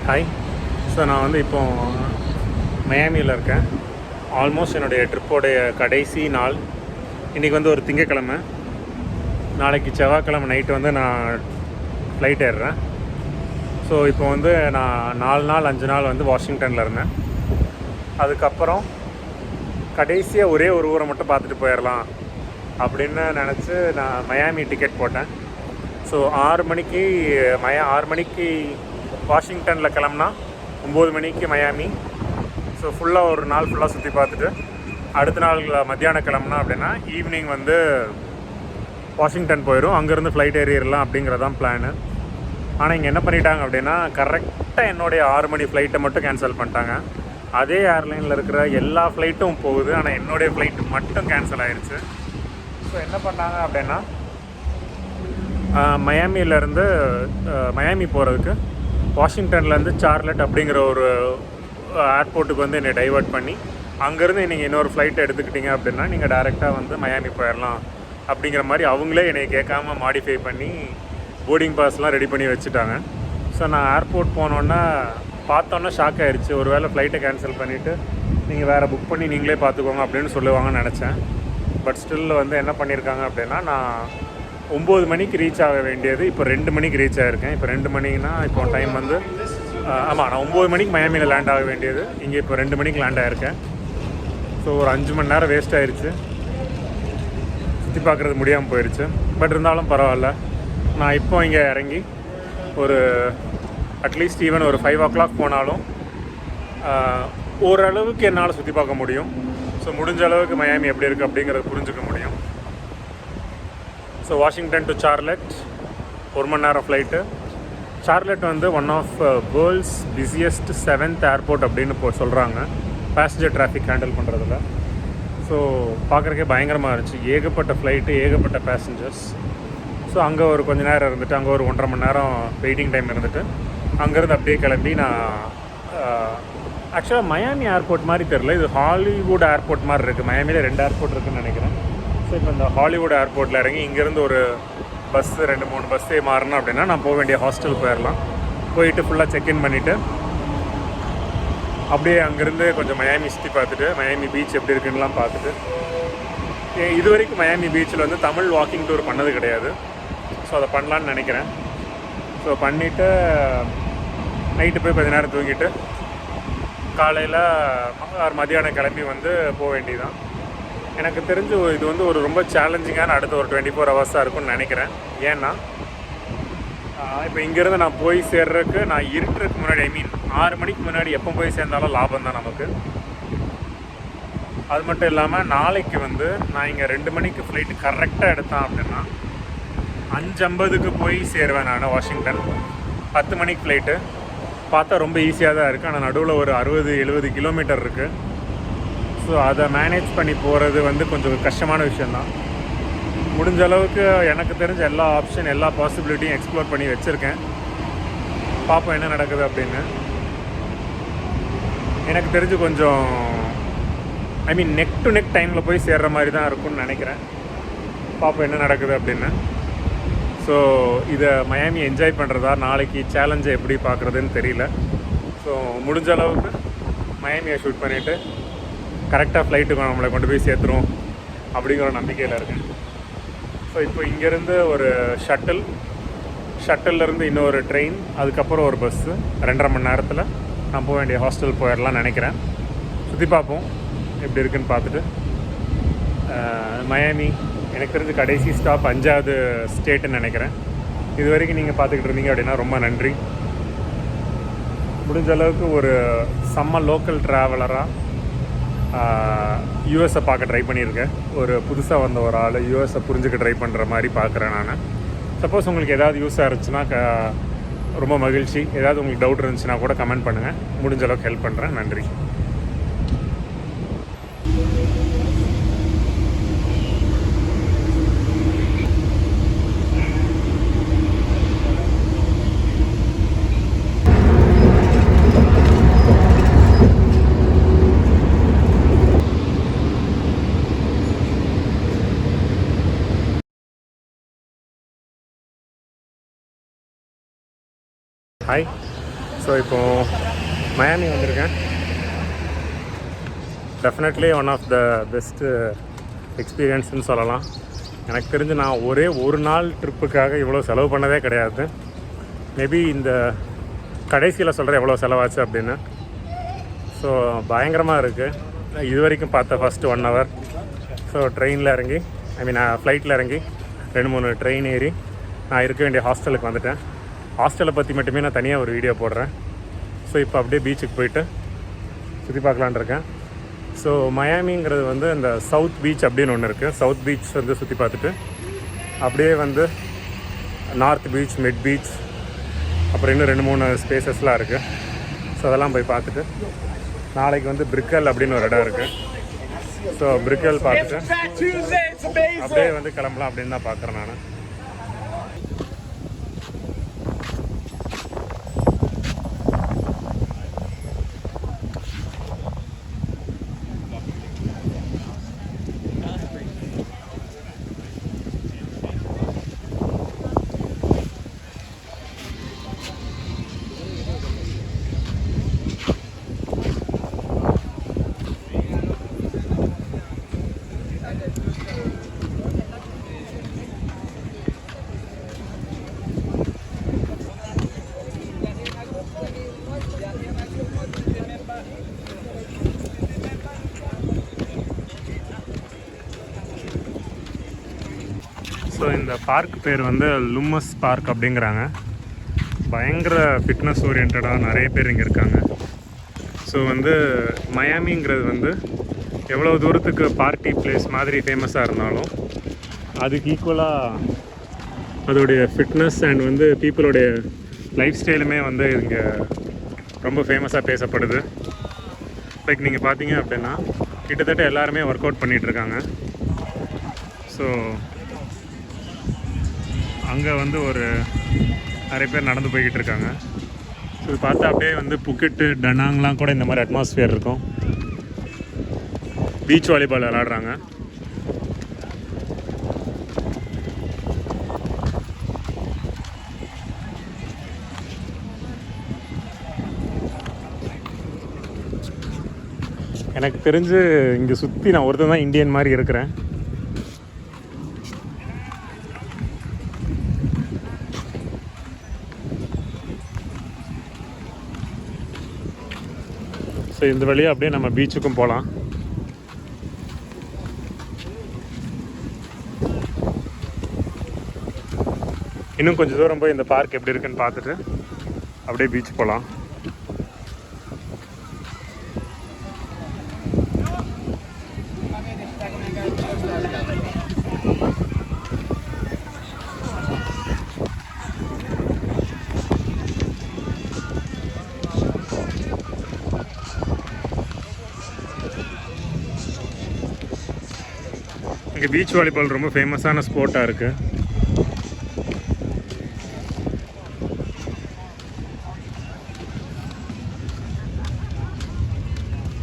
Hi. So நான் வந்து இப்போது மயாமியில் இருக்கேன். ஆல்மோஸ்ட் என்னுடைய ட்ரிப்போடைய கடைசி நாள். இன்றைக்கி வந்து ஒரு திங்கக்கிழமை. நாளைக்கு செவ்வாய்க்கிழமை நைட்டு வந்து நான் ஃப்ளைட் ஏறுறேன். ஸோ இப்போ வந்து நான் 4 நாள் 5 நாள் வந்து வாஷிங்டனில் இருந்தேன். அதுக்கப்புறம் கடைசியாக ஒரே ஒரு ஊரை மட்டும் பார்த்துட்டு போயிடலாம் அப்படின்னு நினச்சி நான் மயாமி டிக்கெட் போட்டேன். ஸோ 6 மணிக்கு வாஷிங்டனில் கிளம்புனா 9 மணிக்கு மயாமி. ஸோ ஃபுல்லாக ஒரு நாள் ஃபுல்லாக சுற்றி பார்த்துட்டு அடுத்த நாள் மத்தியானம் கிளம்புனா அப்படின்னா ஈவினிங் வந்து வாஷிங்டன் போயிடும். அங்கேருந்து ஃப்ளைட் ஏறிடலாம் அப்படிங்கிறதான் பிளானு. ஆனால் இங்கே என்ன பண்ணிட்டாங்க அப்படின்னா கரெக்டாக என்னுடைய 6 மணி ஃப்ளைட்டை மட்டும் கேன்சல் பண்ணிட்டாங்க. அதே ஏர்லைனில் இருக்கிற எல்லா ஃப்ளைட்டும் போகுது, ஆனால் என்னுடைய ஃப்ளைட்டு மட்டும் கேன்சல் ஆகிடுச்சு. ஸோ என்ன பண்ணாங்க அப்படின்னா மயாமியிலேருந்து மயாமி போகிறதுக்கு வாஷிங்டன்லேருந்து சார்லட் அப்படிங்கிற ஒரு ஏர்போர்ட்டுக்கு வந்து என்னை டைவர்ட் பண்ணி அங்கேருந்து நீங்கள் இன்னொரு ஃப்ளைட் எடுத்துக்கிட்டீங்க அப்படின்னா நீங்கள் டைரெக்டாக வந்து மயாமி போயிடலாம் அப்படிங்கிற மாதிரி அவங்களே என்னை கேட்காம மாடிஃபை பண்ணி போர்டிங் பாஸ்லாம் ரெடி பண்ணி வச்சுட்டாங்க. ஸோ நான் ஏர்போர்ட் போனோன்னா பார்த்தோன்னா ஷாக் ஆகிடுச்சு. ஒரு வேளை ஃப்ளைட்டை கேன்சல் பண்ணிவிட்டு நீங்கள் வேறு புக் பண்ணி நீங்களே பார்த்துக்கோங்க அப்படின்னு சொல்லுவாங்கன்னு நினச்சேன். பட் ஸ்டில் வந்து என்ன பண்ணியிருக்காங்க அப்படின்னா நான் 9 மணிக்கு ரீச் ஆக வேண்டியது இப்போ 2 மணிக்கு ரீச் ஆகிருக்கேன். இப்போ 2 மணினா இப்போ டைம் வந்து ஆமாம், நான் 9 மணிக்கு மயாமியில் லேண்ட் ஆக வேண்டியது இங்கே இப்போ 2 மணிக்கு லேண்ட் ஆகிருக்கேன். ஸோ ஒரு 5 மணி நேரம் வேஸ்ட் ஆகிடுச்சு. சுற்றி பார்க்குறது முடியாமல் போயிடுச்சு. பட் இருந்தாலும் பரவாயில்ல. நான் இப்போ இங்கே இறங்கி ஒரு அட்லீஸ்ட் ஈவன் ஒரு 5 o'clock போனாலும் ஓரளவுக்கு என்னால் சுற்றி பார்க்க முடியும். ஸோ முடிஞ்ச அளவுக்கு மயாமி எப்படி இருக்குது அப்படிங்கிறத புரிஞ்சுக்க முடியும். ஸோ வாஷிங்டன் டு சார்லட் 1 மணி நேரம் ஃப்ளைட்டு. சார்லட் வந்து one of world's busiest 7th airport அப்படின்னு சொல்கிறாங்க பேசஞ்சர் டிராஃபிக் ஹேண்டில் பண்ணுறதுல. ஸோ பார்க்குறக்கே பயங்கரமாக இருந்துச்சு. ஏகப்பட்ட ஃப்ளைட்டு, ஏகப்பட்ட பேசஞ்சர்ஸ். ஸோ அங்கே ஒரு கொஞ்சம் நேரம் இருந்துட்டு அங்கே ஒரு 1.5 மணி நேரம் வெயிட்டிங் டைம் இருந்துட்டு அங்கேருந்து அப்படியே கிளம்பி நான் ஆக்சுவலாக மயாமி ஏர்போர்ட் மாதிரி தெரில, இது ஹாலிவுட் ஏர்போர்ட் மாதிரி இருக்குது. மயாமியில் 2 ஏர்போர்ட் இருக்குதுன்னு நினைக்கிறேன். ஸோ இப்போ இந்த ஹாலிவுட் ஏர்போர்ட்டில் இறங்கி இங்கேருந்து ஒரு பஸ்ஸு 2-3 பஸ்ஸே மாறணும் அப்படின்னா நான் போக வேண்டிய ஹாஸ்டல் போயிடலாம். போயிட்டு ஃபுல்லாக செக்இன் பண்ணிவிட்டு அப்படியே அங்கேருந்து கொஞ்சம் மயாமி சுற்றி பார்த்துட்டு மயாமி பீச் எப்படி இருக்குன்னுலாம் பார்த்துட்டு, இது வரைக்கும் மயாமி பீச்சில் வந்து தமிழ் வாக்கிங் டூர் பண்ணது கிடையாது. ஸோ அதை பண்ணலான்னு நினைக்கிறேன். ஸோ பண்ணிவிட்டு நைட்டு போய் கொஞ்ச நேரம் தூங்கிட்டு காலையில் மதியானம் கிளம்பி வந்து போக வேண்டியதான். எனக்கு தெரிஞ்சு இது வந்து ஒரு ரொம்ப சேலஞ்சிங்கான அடுத்த ஒரு 24 hours இருக்கும்னு நினைக்கிறேன். ஏன்னா இப்போ இங்கேருந்து நான் போய் சேர்றதுக்கு நான் இருட்டுறதுக்கு முன்னாடி 6 மணிக்கு முன்னாடி எப்போ போய் சேர்ந்தாலும் லாபம் தான் நமக்கு. அது மட்டும் இல்லாமல் நாளைக்கு வந்து நான் இங்கே 2 மணிக்கு ஃப்ளைட்டு கரெக்டாக எடுத்தேன் அப்படின்னா 5:50க்கு போய் சேருவேன் நான் வாஷிங்டன். 10 மணிக்கு ஃப்ளைட்டு பார்த்தா ரொம்ப ஈஸியாக தான் இருக்குது. ஆனால் நடுவில் ஒரு 60-70 கிலோமீட்டர் இருக்குது. ஸோ அதை மேனேஜ் பண்ணி போகிறது வந்து கொஞ்சம் கஷ்டமான விஷயந்தான். முடிஞ்ச அளவுக்கு எனக்கு தெரிஞ்ச எல்லா ஆப்ஷன், எல்லா பாசிபிலிட்டியும் எக்ஸ்ப்ளோர் பண்ணி வச்சுருக்கேன். பார்ப்போம் என்ன நடக்குது அப்படின்னு. எனக்கு தெரிஞ்சு கொஞ்சம் நெக் டு நெக் டைமில் போய் சேர்கிற மாதிரி தான் இருக்கும்னு நினைக்கிறேன். பார்ப்போம் என்ன நடக்குது அப்படின்னு. ஸோ இதை மயாமி என்ஜாய் பண்ணுறதா நாளைக்கு சேலஞ்சை எப்படி பார்க்குறதுன்னு தெரியல. ஸோ முடிஞ்ச அளவுக்கு மயாமியை ஷூட் பண்ணிவிட்டு கரெக்டாக ஃப்ளைட்டுக்கு நம்மளை கொண்டு போய் சேர்த்துரும் அப்படிங்கிற நம்பிக்கையில் இருக்கேன். ஸோ இப்போ இங்கேருந்து ஒரு ஷட்டில்லேருந்து இன்னொரு ட்ரெயின், அதுக்கப்புறம் ஒரு பஸ்ஸு 2.5 மணி நேரத்தில் நான் போக வேண்டிய ஹாஸ்டல் போயிடலாம்னு நினைக்கிறேன். சுற்றி பார்ப்போம் எப்படி இருக்குன்னு பார்த்துட்டு. மயாமி எனக்கு தெரிஞ்சு கடைசி ஸ்டாப் 5வது ஸ்டேட்டுன்னு நினைக்கிறேன். இது வரைக்கும் நீங்கள் பார்த்துக்கிட்டு இருந்தீங்க அப்படின்னா ரொம்ப நன்றி. முடிஞ்ச அளவுக்கு ஒரு லோக்கல் ட்ராவலராக யூஎஸை பார்க்க ட்ரை பண்ணியிருக்கேன். ஒரு புதுசாக வந்த ஒரு ஆள் யூஎஸை புரிஞ்சுக்க ட்ரை பண்ணுற மாதிரி பார்க்குறேன் நான். சப்போஸ் உங்களுக்கு ஏதாவது யூஸாக இருந்துச்சுன்னா ரொம்ப மகிழ்ச்சி. ஏதாவது உங்களுக்கு டவுட் இருந்துச்சுன்னா கூட கமெண்ட் பண்ணுங்கள். முடிஞ்ச அளவுக்கு ஹெல்ப் பண்ணுறேன். நன்றி. ஹாய். ஸோ இப்போது மயாமி வந்திருக்கேன். Definitely one of the best எக்ஸ்பீரியன்ஸ்னு சொல்லலாம். எனக்கு தெரிஞ்சு நான் ஒரே ஒரு நாள் ட்ரிப்புக்காக இவ்வளோ செலவு பண்ணதே கிடையாது. மேபி இந்த கடைசியில் சொல்கிறேன் எவ்வளோ செலவாச்சு அப்படின்னு. ஸோ பயங்கரமாக இருக்குது. இது வரைக்கும் பார்த்த ஃபஸ்ட்டு 1 hour. ஸோ ட்ரெயினில் இறங்கி ஃப்ளைட்டில் இறங்கி 2-3 ட்ரெயின் ஏறி நான் இருக்க வேண்டிய ஹாஸ்டலுக்கு வந்துட்டேன். ஹாஸ்டலை பற்றி மட்டுமே நான் தனியாக ஒரு வீடியோ போடுறேன். ஸோ இப்போ அப்படியே பீச்சுக்கு போயிட்டு சுற்றி பார்க்கலான் இருக்கேன். ஸோ மயாமிங்கிறது வந்து இந்த சவுத் பீச் அப்படின்னு ஒன்று இருக்குது. சவுத் பீச் வந்து சுற்றி பார்த்துட்டு அப்படியே வந்து நார்த் பீச், மிட் பீச், அப்புறம் இன்னும் 2-3 ஸ்பேசஸ்லாம் இருக்குது. ஸோ அதெல்லாம் போய் பார்த்துட்டு நாளைக்கு வந்து பிரிக்கல் அப்படின்னு ஒரு இடம் இருக்குது. ஸோ பிரிக்கல் பார்த்துட்டு அப்படியே வந்து கிளம்பலாம் அப்படின்னு தான் பார்க்குறேன் நான். ஸோ இந்த பார்க் பேர் வந்து லும்மஸ் பார்க் அப்படிங்கிறாங்க. பயங்கர ஃபிட்னஸ் ஓரியன்டாக நிறைய பேர் இங்கே இருக்காங்க. ஸோ வந்து மயாமிங்கிறது வந்து எவ்வளோ தூரத்துக்கு பார்ட்டி பிளேஸ் மாதிரி ஃபேமஸாக இருந்தாலும் அதுக்கு ஈக்குவலாக அதோடைய ஃபிட்னஸ் அண்ட் வந்து பீப்புளோடைய லைஃப் ஸ்டைலுமே வந்து இங்கே ரொம்ப ஃபேமஸாக பேசப்படுது. லைக் நீங்கள் பார்த்தீங்க அப்படின்னா கிட்டத்தட்ட எல்லாருமே ஒர்க் அவுட் பண்ணிகிட்ருக்காங்க. ஸோ அங்கே வந்து ஒரு நிறைய பேர் நடந்து போய்கிட்டு இருக்காங்க. ஸோ இது பார்த்தா அப்படியே வந்து புக்கெட்டு, டனாங்லாம் கூட இந்த மாதிரி அட்மாஸ்ஃபியர் இருக்கும். பீச் வாலிபால் விளாடுறாங்க. எனக்கு தெரிஞ்சு இங்கே சுற்றி நான் ஒருத்தன் தான் இந்தியன் மாதிரி இருக்கிறேன். ஸோ இந்த வழியாக அப்படியே நம்ம பீச்சுக்கும் போகலாம். இன்னும் கொஞ்சம் தூரம் போய் இந்த பார்க் எப்படி இருக்குன்னு பார்த்துட்டு அப்படியே பீச் போகலாம். இங்கே பீச் வாலிபால் ரொம்ப ஃபேமஸான ஸ்போர்ட்டாக இருக்குது.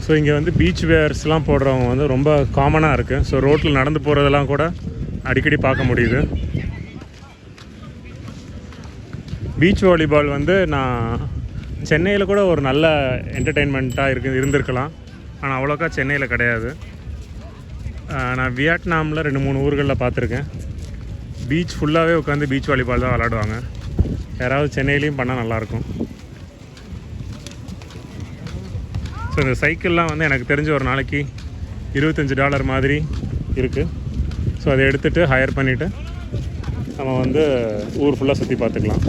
ஸோ இங்கே வந்து பீச் வேர்ஸ்லாம் போடுறவங்க வந்து ரொம்ப காமனாக இருக்குது. ஸோ ரோட்டில் நடந்து போகிறதெல்லாம் கூட அடிக்கடி பார்க்க முடியுது. பீச் வாலிபால் வந்து நான் சென்னையில் கூட ஒரு நல்ல என்டர்டெயின்மெண்ட்டாக இருந்திருக்கலாம். ஆனால் அவ்வளோக்கா சென்னையில் கிடையாது. நான் வியட்நாமில் 2-3 ஊர்களில் பார்த்துருக்கேன். பீச் ஃபுல்லாகவே உட்காந்து பீச் வாலிபால் தான் விளாடுவாங்க. யாராவது சென்னையிலையும் பண்ணால் நல்லாயிருக்கும். ஸோ இந்த சைக்கிள்லாம் வந்து எனக்கு தெரிஞ்ச ஒரு நாளைக்கு $25 மாதிரி இருக்குது. ஸோ அதை எடுத்துகிட்டு ஹையர் பண்ணிவிட்டு நம்ம வந்து ஊர் ஃபுல்லாக சுற்றி பார்த்துக்கலாம்.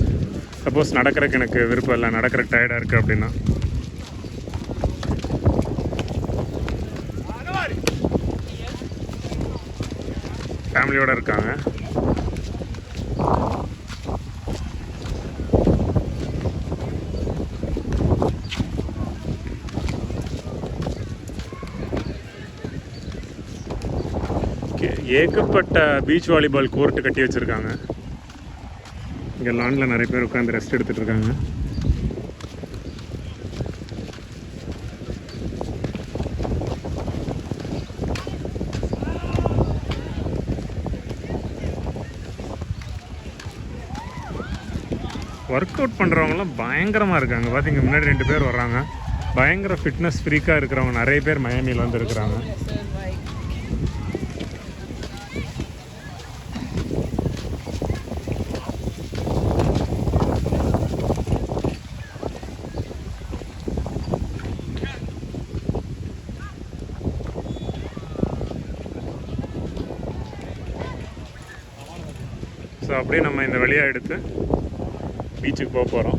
சப்போஸ் நடக்கிறதுக்கு எனக்கு விருப்பம் இல்லை, நடக்கிறதுக்கு டயர்டாக இருக்குது அப்படின்னா. ஃபேமிலியோடு இருக்காங்க. ஏகப்பட்ட பீச் வாலிபால் கோர்ட்டு கட்டி வச்சுருக்காங்க. இங்கே லானில் நிறைய பேர் உட்காந்து ரெஸ்ட் எடுத்துகிட்டு இருக்காங்க. ஒர்க் அவுட் பண்ணுறவங்களாம் பயங்கரமாக இருக்காங்க. பார்த்தீங்க முன்னாடி 2 பேர் வர்றாங்க. பயங்கர ஃபிட்னஸ் ஃப்ரீக்காக இருக்கிறவங்க நிறைய பேர் மயாமியில் வந்து இருக்கிறாங்க. ஸோ அப்படியே நம்ம இந்த வழியாக எடுத்து பீச்சுக்கு போக போகிறோம்.